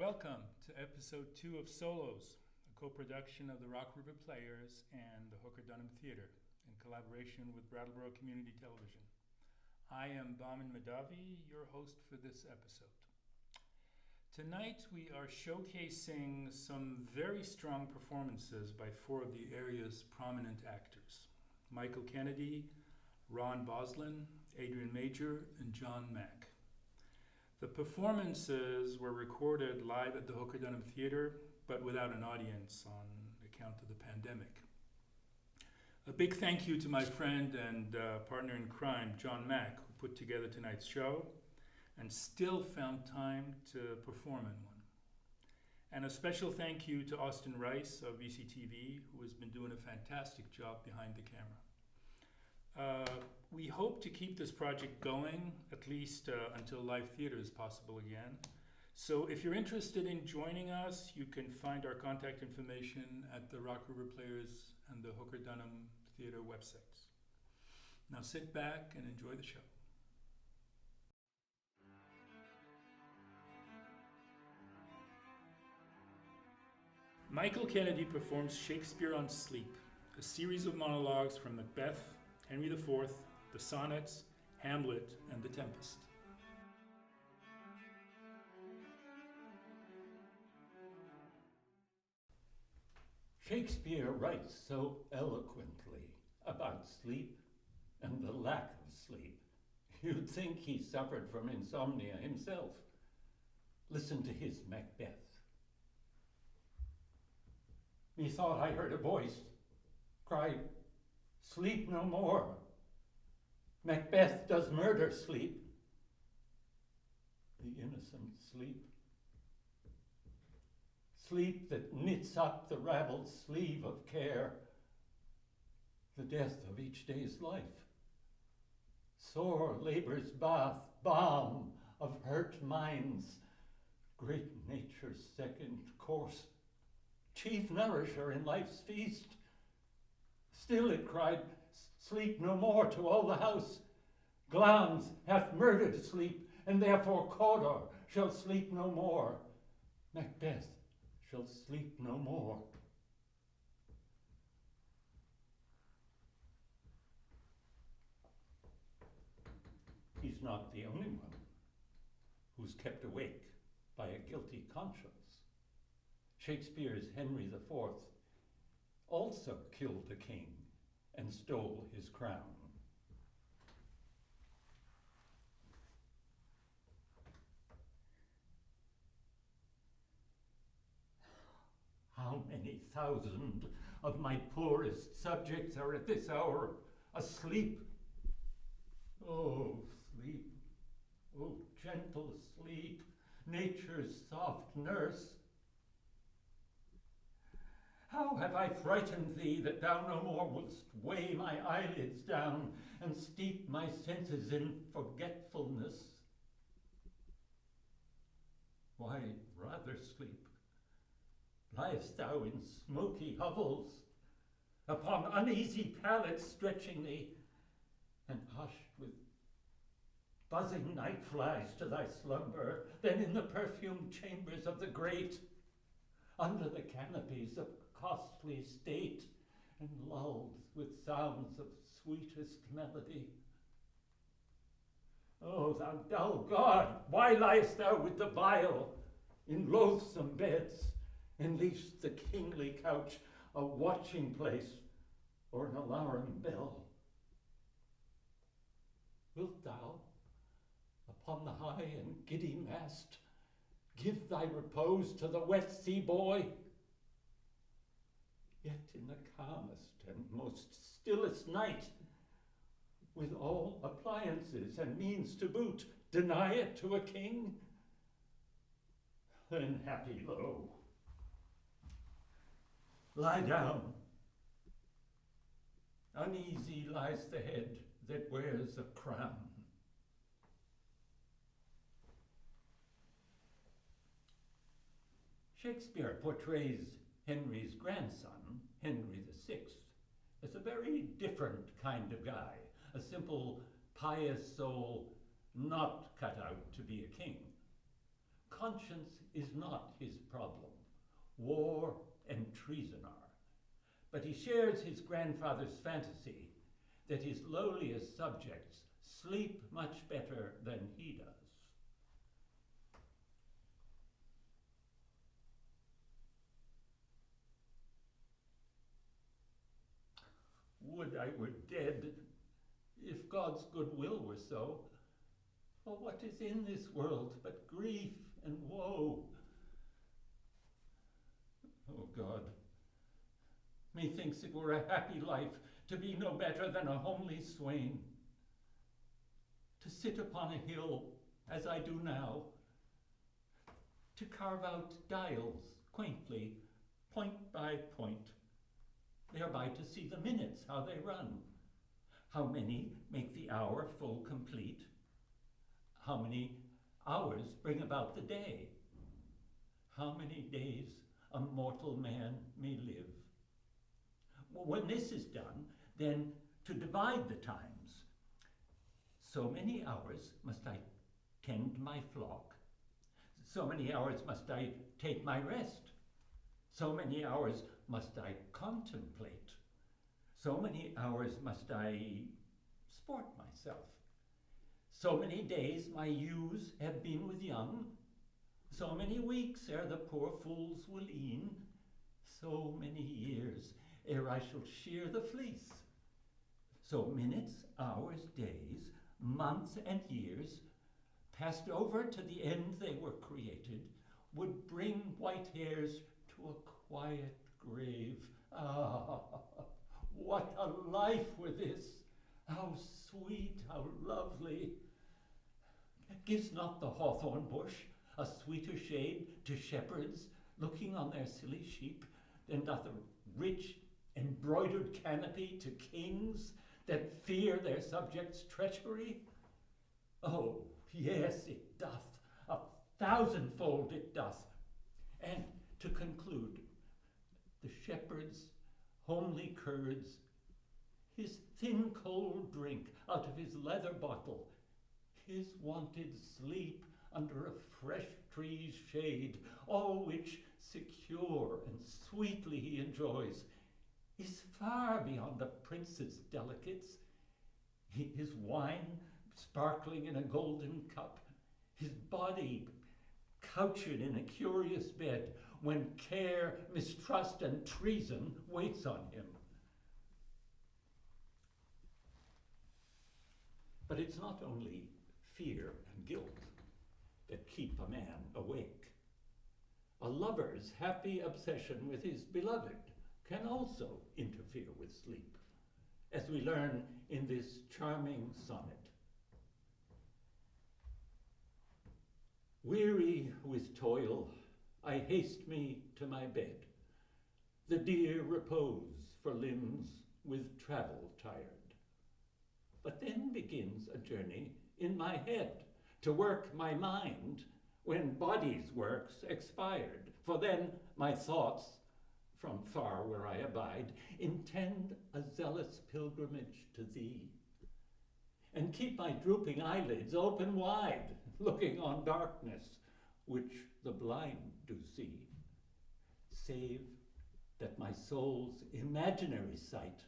Welcome to episode 2 of Solos, a co-production of the Rock River Players and the Hooker Dunham Theatre in collaboration with Brattleboro Community Television. I am Baman Madavi, your host for this episode. Tonight we are showcasing some very strong performances by 4 of the area's prominent actors: Michael Kennedy, Ron Boslin, Adrian Major, and John Mack. The performances were recorded live at the Hooker Dunham Theatre, but without an audience on account of the pandemic. A big thank you to my friend and partner in crime, John Mack, who put together tonight's show and still found time to perform in one. And a special thank you to Austin Rice of VCTV, who has been doing a fantastic job behind the camera. We hope to keep this project going, at least until live theater is possible again. So if you're interested in joining us, you can find our contact information at the Rock River Players and the Hooker Dunham Theatre websites. Now sit back and enjoy the show. Michael Kennedy performs Shakespeare on Sleep, a series of monologues from Macbeth, Henry IV, the Sonnets, Hamlet, and the Tempest. Shakespeare writes so eloquently about sleep and the lack of sleep. You'd think he suffered from insomnia himself. Listen to his Macbeth. Methought I heard a voice cry, "Sleep no more. Macbeth does murder sleep." The innocent sleep. Sleep that knits up the raveled sleeve of care. The death of each day's life. Sore labor's bath, balm of hurt minds. Great nature's second course. Chief nourisher in life's feast. Still it cried, "Sleep no more," to all the house. Glamis hath murdered sleep, and therefore Cawdor shall sleep no more. Macbeth shall sleep no more. He's not the only one who's kept awake by a guilty conscience. Shakespeare's Henry IV also killed a king and stole his crown. How many thousand of my poorest subjects are at this hour asleep? Oh, sleep, oh, gentle sleep, nature's soft nurse. How have I frightened thee that thou no more wouldst weigh my eyelids down and steep my senses in forgetfulness? Why, rather sleep. Liest thou in smoky hovels, upon uneasy pallets stretching thee, and hushed with buzzing night flies to thy slumber, than in the perfumed chambers of the great, under the canopies of costly state, and lulled with sounds of sweetest melody? O thou dull God, why liest thou with the vile in loathsome beds, and leav'st the kingly couch a watching place or an alarum bell? Wilt thou, upon the high and giddy mast, give thy repose to the wet sea boy? Yet in the calmest and most stillest night, with all appliances and means to boot, deny it to a king? Then happy low. Lie down. Uneasy lies the head that wears a crown. Shakespeare portrays Henry's grandson, Henry VI, as a very different kind of guy, a simple, pious soul not cut out to be a king. conscience is not his problem. War and treason are. But he shares his grandfather's fantasy that his lowliest subjects sleep much better than he does. Would I were dead, if God's good will were so. For what is in this world but grief and woe? Oh God, methinks it were a happy life to be no better than a homely swain, to sit upon a hill as I do now, to carve out dials quaintly, point by point, thereby to see the minutes how they run, how many make the hour full complete, how many hours bring about the day, how many days a mortal man may live. When this is done, then to divide the times. So many hours must I tend my flock. So many hours must I take my rest. So many hours must I contemplate. So many hours must I sport myself. So many days my ewes have been with young. So many weeks ere the poor fools will eat. So many years ere I shall shear the fleece. So minutes, hours, days, months, and years, passed over to the end they were created, would bring white hairs to a quiet grave. Ah, what a life were this! How sweet, how lovely! Gives not the hawthorn bush a sweeter shade to shepherds looking on their silly sheep than doth a rich embroidered canopy to kings that fear their subjects' treachery? Oh, yes, it doth, 1,000-fold it doth. And to conclude, the shepherd's homely curds, his thin cold drink out of his leather bottle, his wonted sleep under a fresh tree's shade, all which secure and sweetly he enjoys, is far beyond the prince's delicates. His wine sparkling in a golden cup, his body couched in a curious bed, when care, mistrust, and treason waits on him. But it's not only fear and guilt that keep a man awake. A lover's happy obsession with his beloved can also interfere with sleep, as we learn in this charming sonnet. Weary with toil, I haste me to my bed, the dear repose for limbs with travel tired. But then begins a journey in my head to work my mind when body's works expired. For then my thoughts, from far where I abide, intend a zealous pilgrimage to thee, and keep my drooping eyelids open wide, looking on darkness, which the blind do see, save that my soul's imaginary sight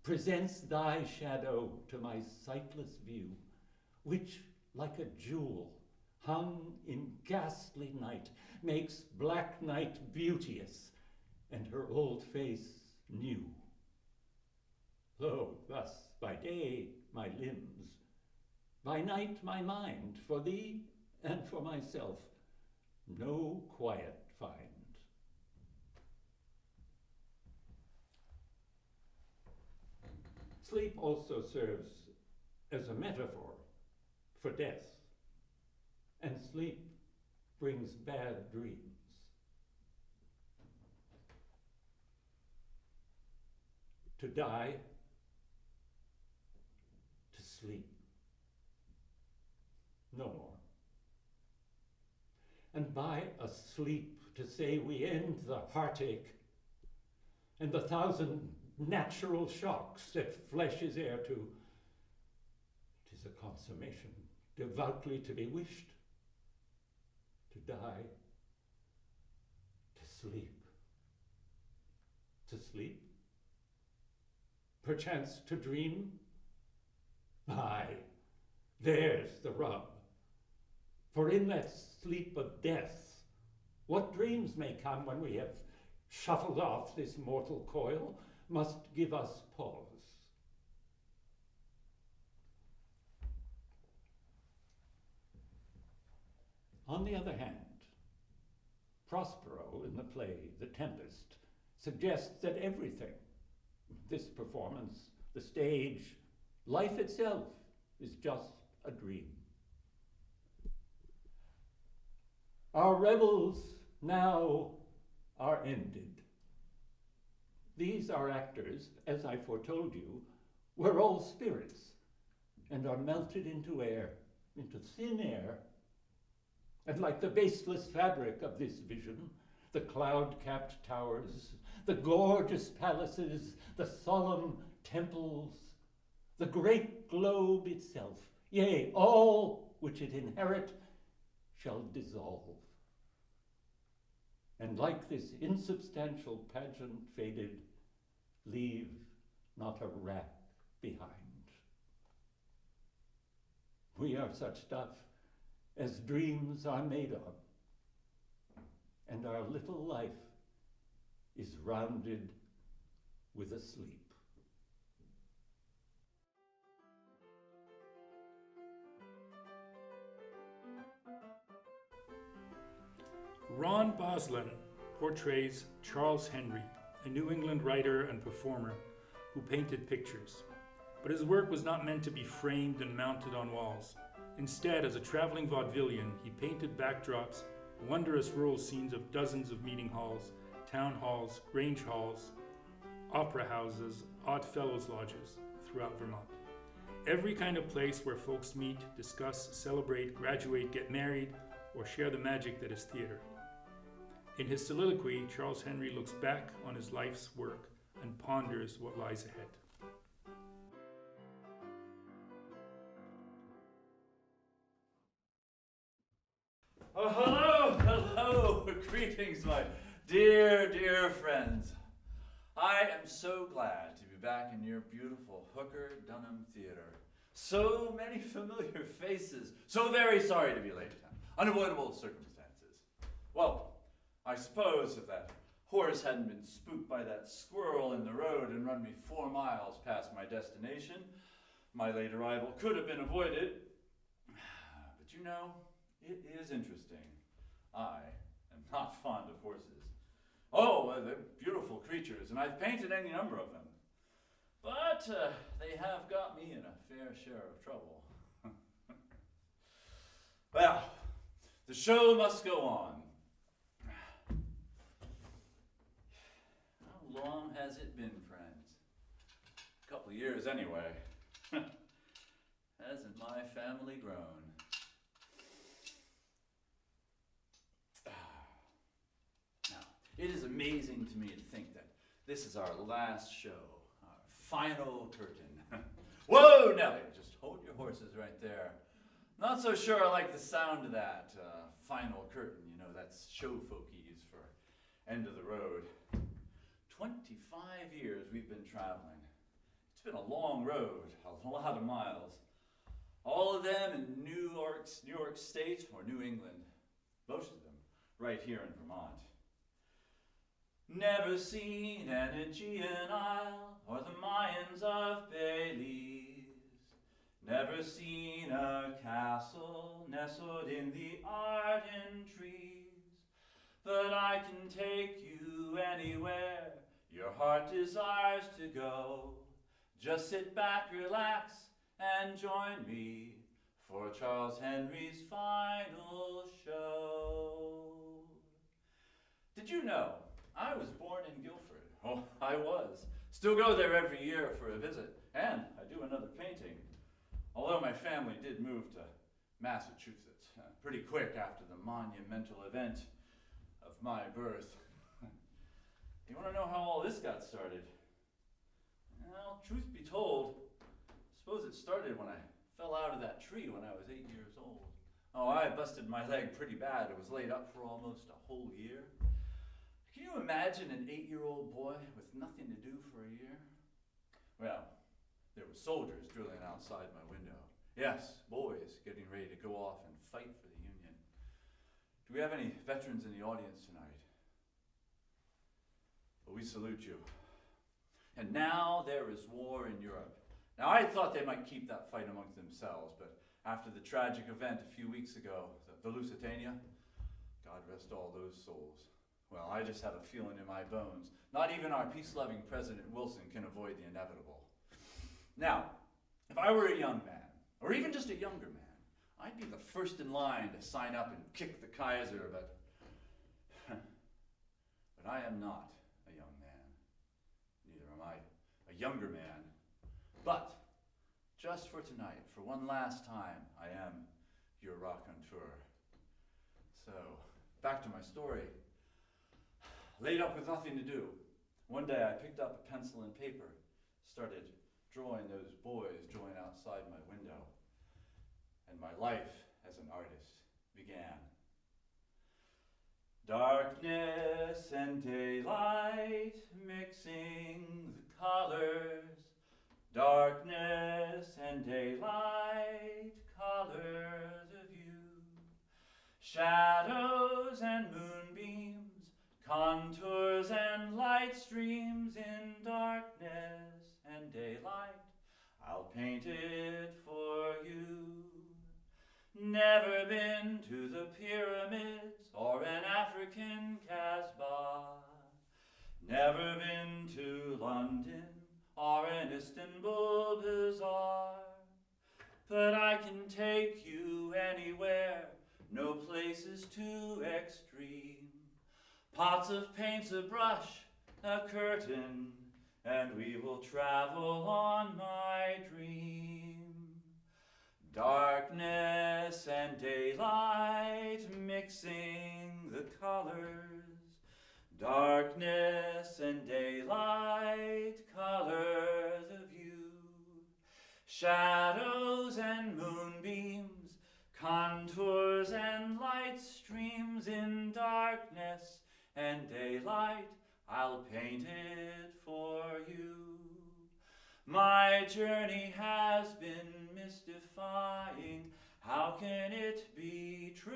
presents thy shadow to my sightless view, which, like a jewel hung in ghastly night, makes black night beauteous, and her old face new. Lo, thus by day my limbs, by night my mind, for thee and for myself, no quiet find. Sleep also serves as a metaphor for death, and sleep brings bad dreams. To die, to sleep, no more. And by a sleep to say we end the heartache and the 1,000 natural shocks that flesh is heir to. 'Tis a consummation devoutly to be wished, to to die, to sleep. To sleep? Perchance to dream? Aye, there's the rub. For in that sleep of death, what dreams may come when we have shuffled off this mortal coil must give us pause. On the other hand, Prospero in the play The Tempest suggests that everything, this performance, the stage, life itself, is just a dream. Our revels now are ended. These, our actors, as I foretold you, were all spirits and are melted into air, into thin air. And like the baseless fabric of this vision, the cloud-capped towers, the gorgeous palaces, the solemn temples, the great globe itself, yea, all which it inherit, shall dissolve. And like this insubstantial pageant faded, leave not a wrack behind. We are such stuff as dreams are made of, and our little life is rounded with a sleep. Ron Boslin portrays Charles Henry, a New England writer and performer who painted pictures. But his work was not meant to be framed and mounted on walls. Instead, as a traveling vaudevillian, he painted backdrops, wondrous rural scenes of dozens of meeting halls, town halls, grange halls, opera houses, odd fellows' lodges throughout Vermont. Every kind of place where folks meet, discuss, celebrate, graduate, get married, or share the magic that is theater. In his soliloquy, Charles Henry looks back on his life's work and ponders what lies ahead. Oh, hello, greetings, my dear friends. I am so glad to be back in your beautiful Hooker Dunham Theater. So many familiar faces. So very sorry to be late. Unavoidable circumstances. Well, I suppose if that horse hadn't been spooked by that squirrel in the road and run me 4 miles past my destination, my late arrival could have been avoided. But you know, it is interesting. I am not fond of horses. Oh, they're beautiful creatures, and I've painted any number of them. But they have got me in a fair share of trouble. Well, the show must go on. How long has it been, friends? A couple of years anyway. Hasn't my family grown? Now, it is amazing to me to think that this is our last show, our final curtain. Whoa, Nellie, just hold your horses right there. Not so sure I like the sound of that final curtain. You know, that's show folkies for end of the road. 25 years we've been traveling. It's been a long road, a lot of miles. All of them in New York State or New England. Most of them right here in Vermont. Never seen an Aegean Isle or the Mayans of Belize. Never seen a castle nestled in the Arden trees. But I can take you anywhere your heart desires to go. Just sit back, relax, and join me for Charles Henry's final show. Did you know I was born in Guilford? Oh, I was. Still go there every year for a visit, and I do another painting. Although my family did move to Massachusetts pretty quick after the monumental event of my birth. You want to know how all this got started? Well, truth be told, I suppose it started when I fell out of that tree when I was 8 years old. Oh, I busted my leg pretty bad. It was laid up for almost a whole year. Can you imagine an 8-year-old boy with nothing to do for a year? Well, there were soldiers drilling outside my window. Yes, boys getting ready to go off and fight for the Union. Do we have any veterans in the audience tonight? Well, we salute you. And now there is war in Europe. Now, I thought they might keep that fight amongst themselves, but after the tragic event a few weeks ago, the Lusitania, God rest all those souls. Well, I just have a feeling in my bones. Not even our peace-loving President Wilson can avoid the inevitable. Now, if I were a young man, or even just a younger man, I'd be the first in line to sign up and kick the Kaiser, but I am not a young man. Neither am I a younger man. But just for tonight, for one last time, I am your raconteur. So, back to my story. Laid up with nothing to do. One day I picked up a pencil and paper, started drawing those boys drawing outside my window, and my life as an artist began. Darkness and daylight mixing the colors. Darkness and daylight, colors of you. Shadows and moonbeams, contours and light streams in darkness and daylight. I'll paint it for you. Never been to the pyramids or an African Casbah. Never been to London or an Istanbul bazaar. But I can take you anywhere, no place is too extreme. Pots of paints, a brush, a curtain, and we will travel on my dream. Darkness and daylight mixing the colors. Darkness and daylight, colors of you. Shadows and moonbeams, contours and light streams in darkness and daylight, I'll paint it for you. My journey has been mystifying, how can it be true?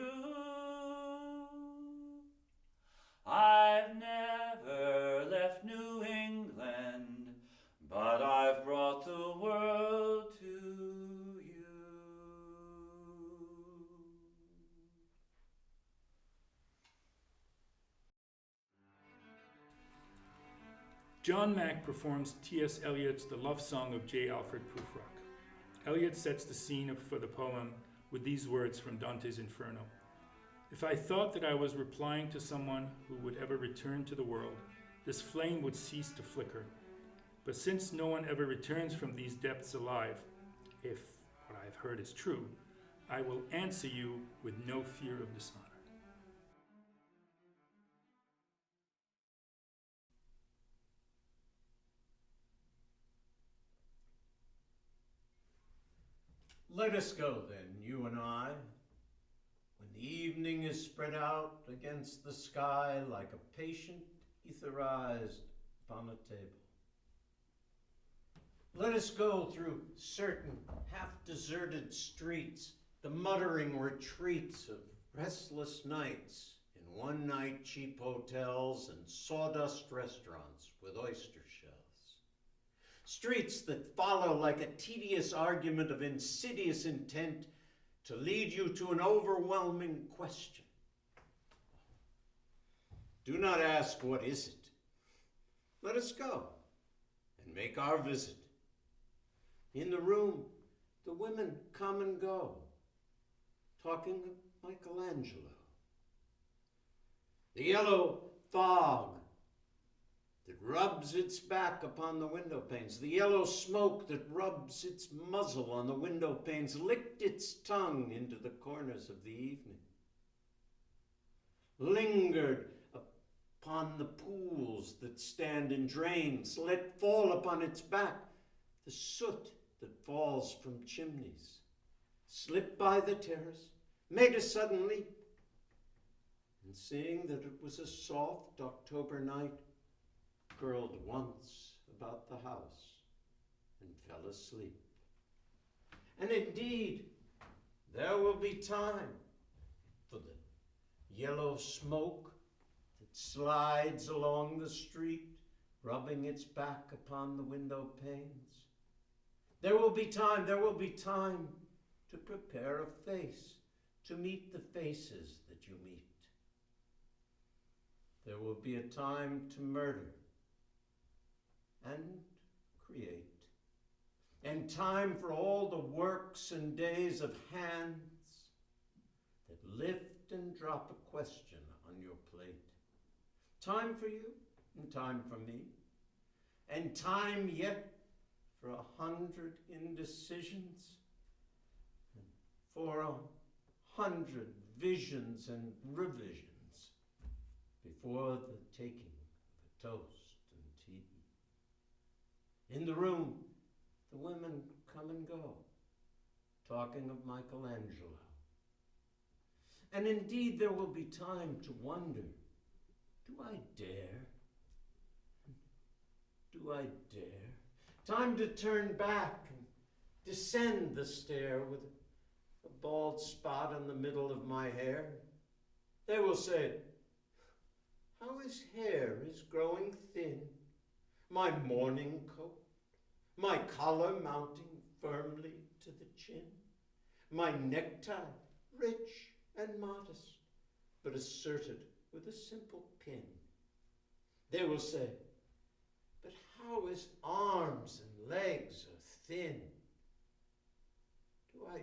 I've never left New England, but I've brought the world to you. John Mack performs T.S. Eliot's The Love Song of J. Alfred Prufrock. Eliot sets the scene for the poem with these words from Dante's Inferno. If I thought that I was replying to someone who would ever return to the world, this flame would cease to flicker. But since no one ever returns from these depths alive, if what I have heard is true, I will answer you with no fear of dishonor. Let us go then, you and I, when the evening is spread out against the sky like a patient etherized upon a table. Let us go through certain half-deserted streets, the muttering retreats of restless nights in one-night cheap hotels and sawdust restaurants with oyster shells. Streets that follow like a tedious argument of insidious intent to lead you to an overwhelming question. Do not ask, what is it? Let us go and make our visit. In the room, the women come and go, talking of Michelangelo. The yellow fog that rubs its back upon the window panes, the yellow smoke that rubs its muzzle on the window panes, licked its tongue into the corners of the evening, lingered upon the pools that stand in drains, let fall upon its back the soot that falls from chimneys, slip by the terrace, made a sudden leap, and seeing that it was a soft October night, curled once about the house and fell asleep. And indeed, there will be time for the yellow smoke that slides along the street, rubbing its back upon the window panes. There will be time to prepare a face, to meet the faces that you meet. There will be a time to murder and create, and time for all the works and days of hands that lift and drop a question on your plate. Time for you and time for me, and time yet for 100 indecisions, and for 100 visions and revisions before the taking of a toast and tea. In the room, the women come and go, talking of Michelangelo. And indeed, there will be time to wonder, do I dare? Do I dare? Time to turn back and descend the stair with a bald spot in the middle of my hair. They will say, how his hair is growing thin, my morning coat, my collar mounting firmly to the chin, my necktie rich and modest, but asserted with a simple pin. They will say, but how his arms and legs are thin. Do I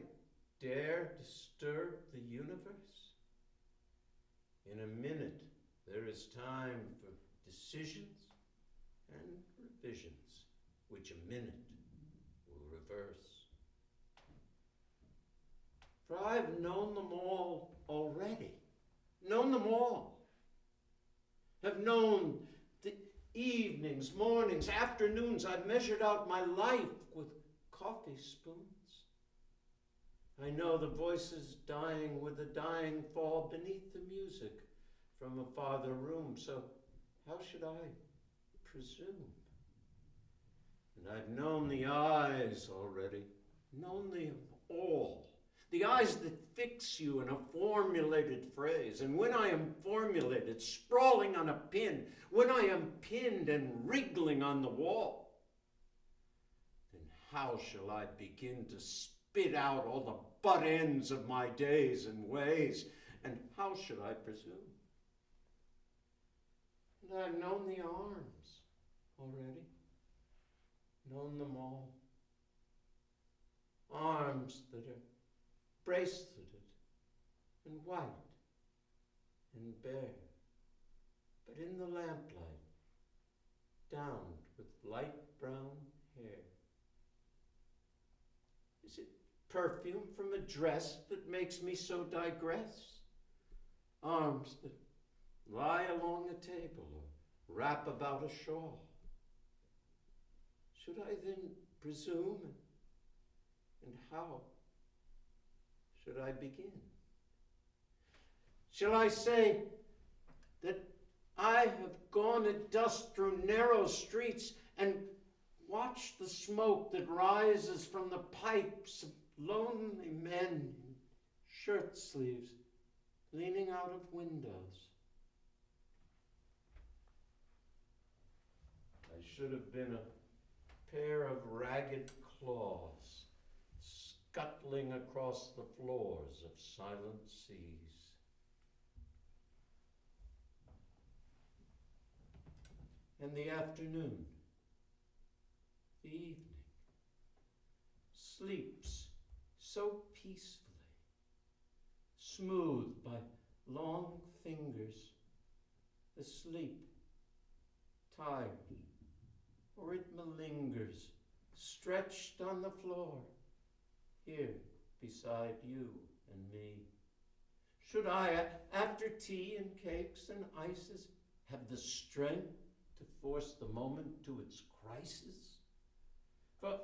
dare disturb the universe? In a minute, there is time for decisions and revisions, which a minute will reverse. For I've known them all already, known them all. Have known the evenings, mornings, afternoons. I've measured out my life with coffee spoons. I know the voices dying with the dying fall beneath the music from a farther room, so how should I presume? And I've known the eyes already, known them all. The eyes that fix you in a formulated phrase. And when I am formulated, sprawling on a pin, when I am pinned and wriggling on the wall, then how shall I begin to spit out all the butt ends of my days and ways? And how should I presume? And I've known the arms already, known them all. Arms that are braceleted and white and bare, but in the lamplight, downed with light brown hair. Is it perfume from a dress that makes me so digress? Arms that lie along a table or wrap about a shawl. Should I then presume, and how should I begin? Shall I say that I have gone at dusk through narrow streets and watched the smoke that rises from the pipes of lonely men in shirt sleeves leaning out of windows? I should have been a pair of ragged claws scuttling across the floors of silent seas. And the afternoon, the evening, sleeps so peacefully, smoothed by long fingers, asleep, tired, or it malingers, stretched on the floor, here beside you and me. Should I, after tea and cakes and ices, have the strength to force the moment to its crisis? For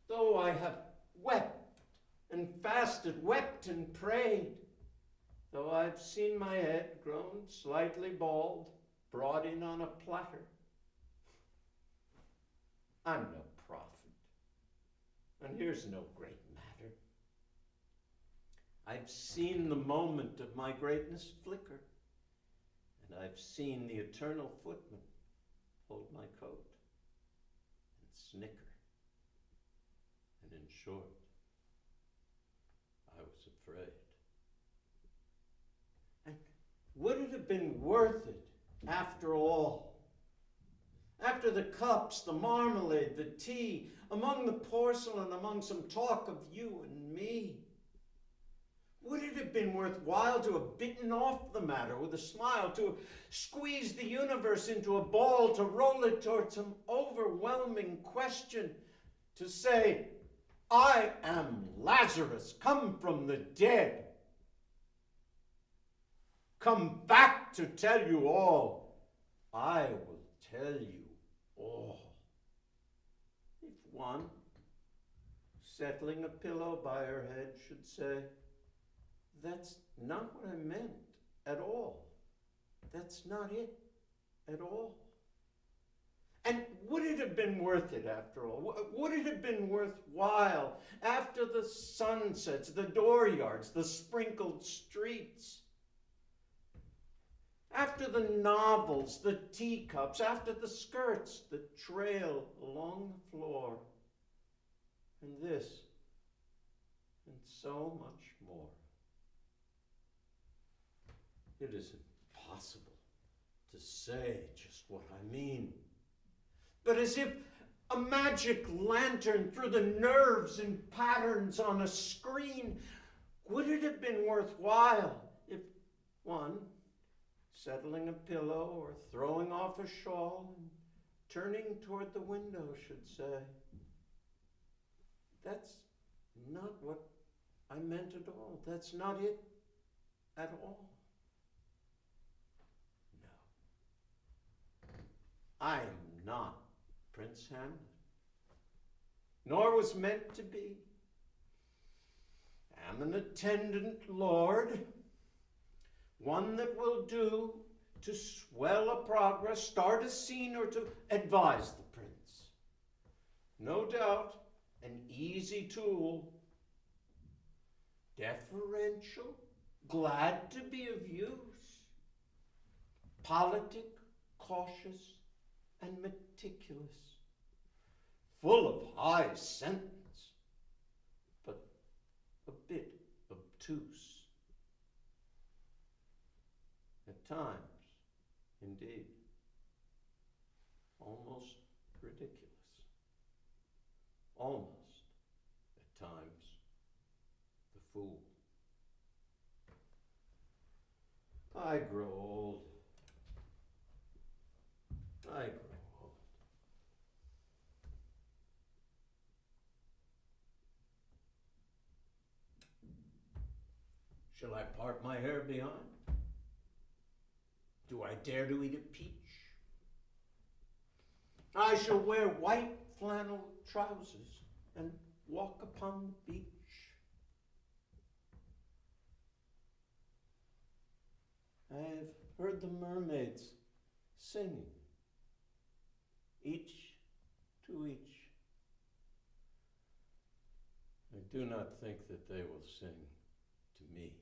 though I have wept and fasted, wept and prayed, though I've seen my head grown slightly bald, brought in on a platter. I'm no prophet, and here's no great matter. I've seen the moment of my greatness flicker, and I've seen the eternal footman hold my coat and snicker. And in short, I was afraid. And would it have been worth it after all? After the cups, the marmalade, the tea, among the porcelain, among some talk of you and me? Would it have been worthwhile to have bitten off the matter with a smile, to have squeezed the universe into a ball, to roll it towards some overwhelming question, to say, I am Lazarus, come from the dead, come back to tell you all. I will tell you all. If one, settling a pillow by her head, should say, that's not what I meant at all. That's not it at all. And would it have been worth it after all? Would it have been worthwhile after the sunsets, the dooryards, the sprinkled streets? After the novels, the teacups, after the skirts that trail along the floor, and this, and so much more. It is impossible to say just what I mean. But as if a magic lantern through the nerves and patterns on a screen, would it have been worthwhile if one, settling a pillow or throwing off a shawl and turning toward the window, should say, that's not what I meant at all. That's not it at all. No. I am not Prince Hamlet, nor was meant to be. I'm an attendant lord, one that will do to swell a progress, start a scene, or to advise the prince. No doubt, an easy tool, deferential, glad to be of use, politic, cautious, and meticulous, full of high sentence, but a bit obtuse. At times, indeed, almost ridiculous. Almost, at times, the fool. I grow old. I grow old. Shall I part my hair behind? Do I dare to eat a peach? I shall wear white flannel trousers and walk upon the beach. I have heard the mermaids singing, each to each. I do not think that they will sing to me.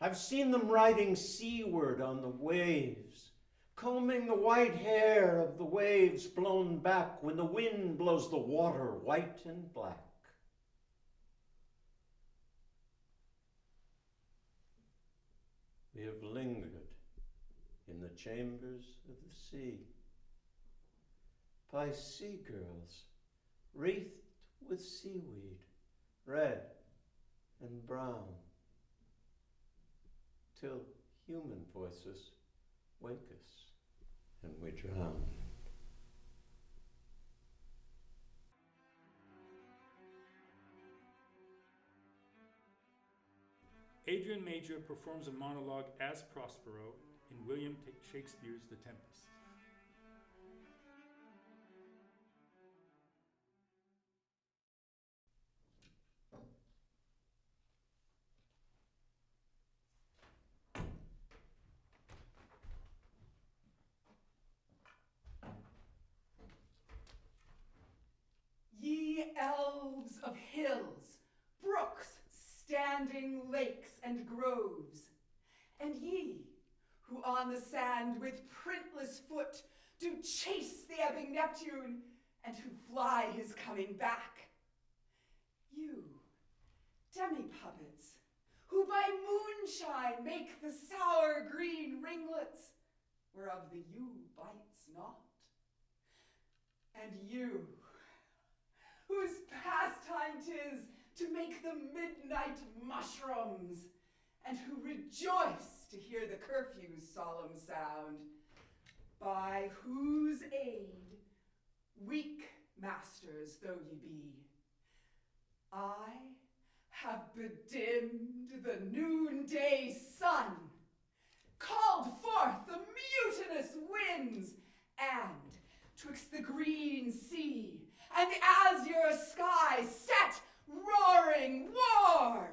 I've seen them riding seaward on the waves, combing the white hair of the waves blown back when the wind blows the water white and black. We have lingered in the chambers of the sea, by sea girls wreathed with seaweed, red and brown, till human voices wake us and we drown. Adrian Major performs a monologue as Prospero in William Shakespeare's The Tempest. of hills, brooks, standing lakes and groves, and ye, who on the sand with printless foot do chase the ebbing Neptune, and who fly his coming back. You, demi-puppets, who by moonshine make the sour green ringlets, whereof the yew bites not. And you, whose pastime 'tis to make the midnight mushrooms, and who rejoice to hear the curfew's solemn sound, by whose aid, weak masters though ye be, I have bedimmed the noonday sun, called forth the mutinous winds, and twixt the green sea and the azure sky set roaring war.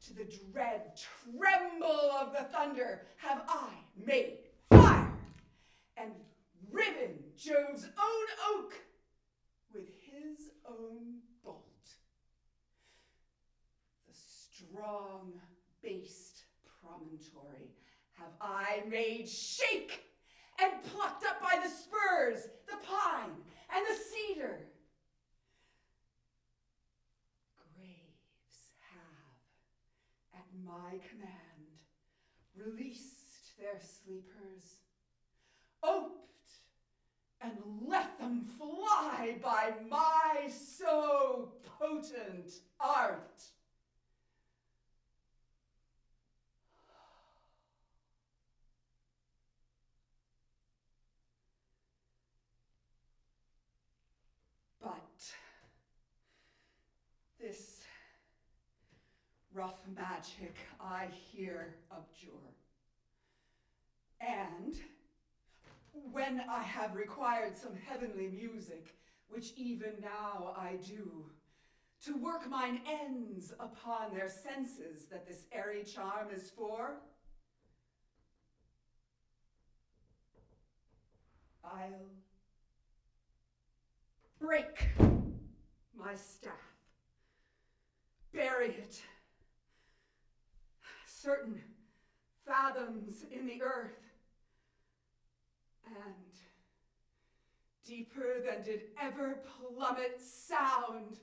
To the dread tremble of the thunder have I made fire, and riven Jove's own oak with his own bolt. The strong based promontory have I made shake, and plucked up by the spurs the pine and the cedar. Graves have, at my command, released their sleepers, oped, and let them fly by my so potent art. But this rough magic I here abjure, and when I have required some heavenly music, which even now I do, to work mine ends upon their senses that this airy charm is for, I'll break my staff, bury it certain fathoms in the earth, and deeper than did ever plummet sound,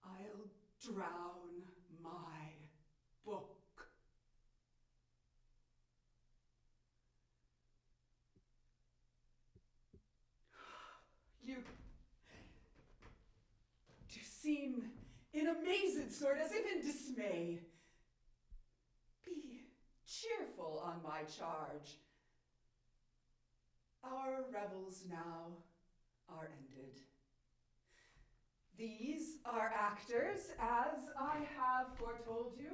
I'll drown my book. You do seem in amazed sort, as if in dismay. Be cheerful on my charge. Our revels now are ended. These are actors, as I have foretold you,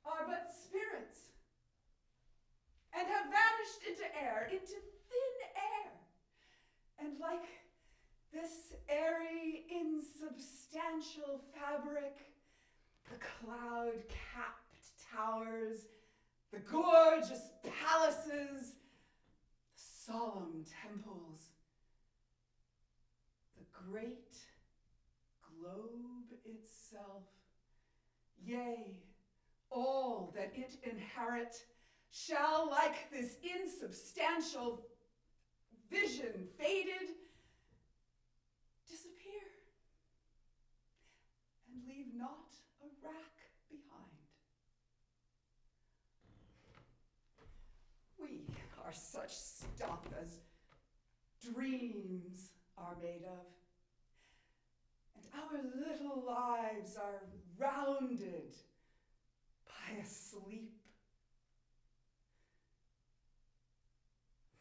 are but spirits, and have vanished into air, into thin air. And like this airy, insubstantial fabric, the cloud-capped towers, the gorgeous palaces, the solemn temples, the great globe itself, yea, all that it inherit, shall, like this insubstantial vision faded, disappear, and leave not a rack behind. We are such stuff as dreams are made of, and our little lives are rounded by a sleep.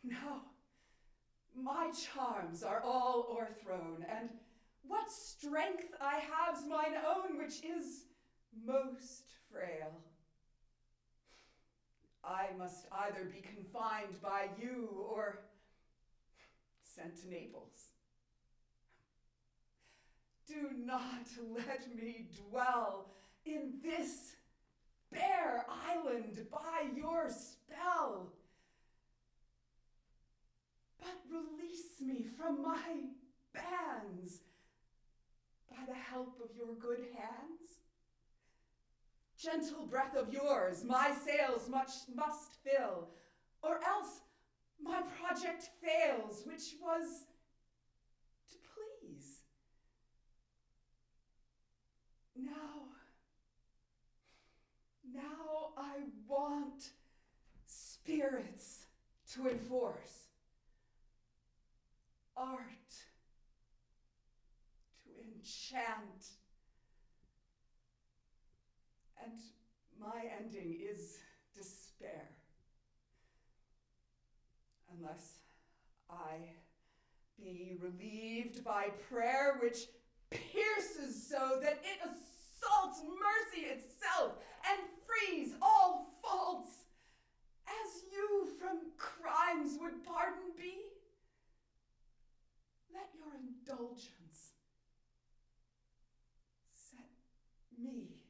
Now, my charms are all o'erthrown, and what strength I have's mine own, which is most frail. I must either be confined by you or sent to Naples. Do not let me dwell in this bare island by your spell, but release me from my bands by the help of your good hands? Gentle breath of yours, my sails must fill, or else my project fails, which was to please. Now I want spirits to enforce, art to enchant, and my ending is despair, unless I be relieved by prayer which pierces so that it assaults mercy itself and frees all faults, as you from crimes would pardon be. Let your indulgence set me